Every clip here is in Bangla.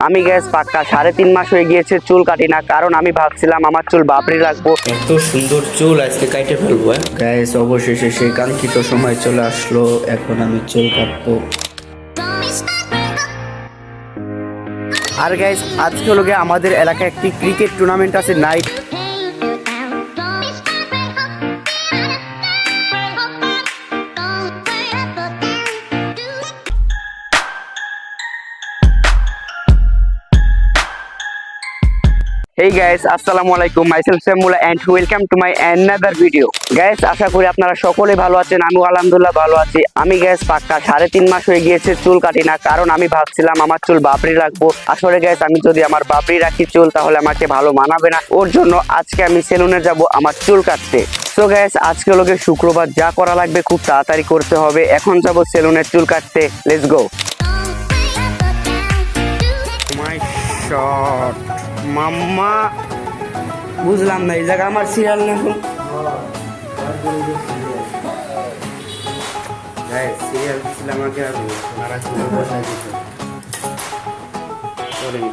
আমি গ্যাস পাক্কা 3.5 মাস হয়ে গিয়েছে চুল কাটি না, কারণ আমি ভাবছিলাম আমার চুল বাপরি রাখবো। এত সুন্দর চুল আজকে কাটে ফেলবো। গ্যাস অবশেষে সেই কাঙ্ক্ষিত সময় চলে আসলো, এখন আমি চুল কাটবো। আর গাইস আজকে হলো গিয়ে আমাদের এলাকায় একটি ক্রিকেট টুর্নামেন্ট আছে নাইট। Hey guys, আসসালামু আলাইকুম, myself Samula and welcome to my another video. Guys, আশা করি আপনারা সকলে ভালো আছেন, আমিও আলহামদুলিল্লাহ ভালো আছি। আমি গ্যাস পাক্কা 3.5 মাস হয়ে গিয়েছে চুল কাটি না, কারণ আমি ভাবছিলাম আমার চুল বাপরি রাখবো। আসলে গ্যাস আমি যদি আমার বাপরি রাখি চুল তাহলে আমাকে ভালো মানাবে না, ওর জন্য আজকে আমি সেলুনে যাব আমার চুল কাটতে। সো গ্যাস আজকে হলো গিয়ে শুক্রবার, যা করা লাগবে খুব তাড়াতাড়ি করতে হবে। এখন যাব সেলুনের চুল কাটতে, লেটস গো। মাই শট মাম্মা, বুঝলাম না এই জায়গা আমার সিরিয়াল না। এখন সিরিয়াল ছিল আমাকে আর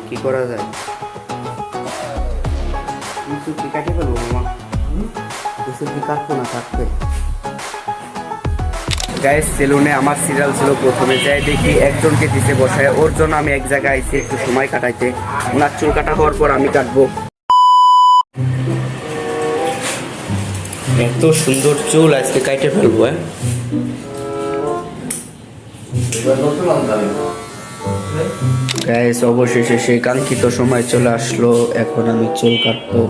কি করা যায়, কিছু কি কাটে ফেলবো মামা, কিছু কি কাটবো না থাকবে। গাইস সেলুনে আমার সিরিয়াল ছিল, প্রথমে যাই দেখি একজনকে দিতে বসায়, ওর জন্য আমি এক জায়গায় আইছি একটু সময় কাটাইতে। ওনার চুল কাটা হওয়ার পর আমি কাটবো। এত সুন্দর চুল আজকে কাটে ফেলবো। গ্যাস অবশেষে সেই কাঙ্ক্ষিত সময় চলে আসলো, এখন আমি চুল কাটবো।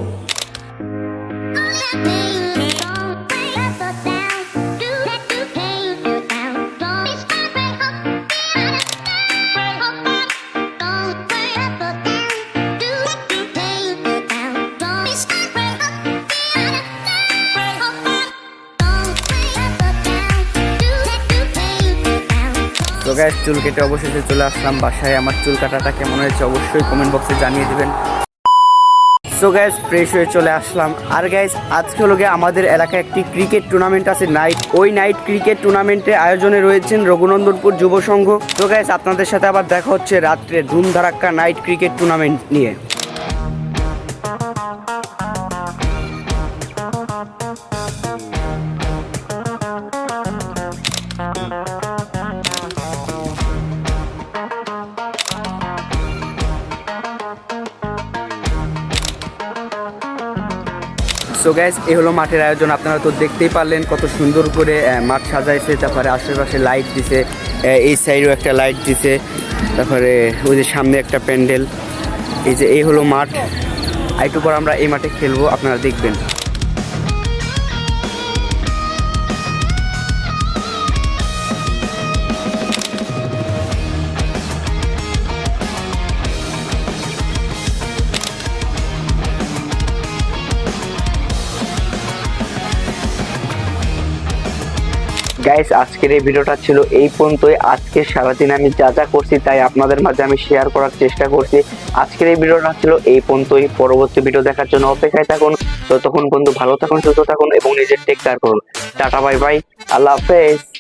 তো গাইস চুল কেটে অবশেষে চলে আসলাম বাসায়। আমার চুল কাটাটা কেমন হয়েছে অবশ্যই কমেন্ট বক্সে জানিয়ে দিবেন। সো গাইস ফ্রেশ হয়ে চলে আসলাম। আর গাইস আজকে হলো গিয়ে আমাদের এলাকায় একটি ক্রিকেট টুর্নামেন্ট আছে নাইট। ওই নাইট ক্রিকেট টুর্নামেন্টে আয়োজনে রয়েছেন রঘুনন্দনপুর যুব সংঘ। তো গাইস আপনাদের সাথে আবার দেখা হচ্ছে রাত্রে ধুমধারাক্কা নাইট ক্রিকেট টুর্নামেন্ট নিয়ে। সো গাইস এই হলো মাঠের আয়োজন, আপনারা তো দেখতেই পারলেন কত সুন্দর করে মাঠ সাজাইছে। তারপরে আশেপাশে লাইট দিছে, এই সাইডেও একটা লাইট দিছে, তারপরে ওই যে সামনে একটা প্যান্ডেল। এই হলো মাঠ, একটু পর আমরা এই মাঠে খেলবো, আপনারা দেখবেন। গাইস আজকের এই ভিডিওটা ছিল এই পর্যন্তই। আজকে সারাদিন আমি যা যা করছি তাই আপনাদের মাঝে আমি শেয়ার করার চেষ্টা করছি। আজকের এই ভিডিওটা ছিল এই পর্যন্তই। পরবর্তী ভিডিও দেখার জন্য অপেক্ষায় থাকুন। ততক্ষণ বন্ধু ভালো থাকুন, সুস্থ থাকুন এবং নিজের টেক কেয়ার করুন। টাটা বাই বাই, আল্লাহ হাফেজ।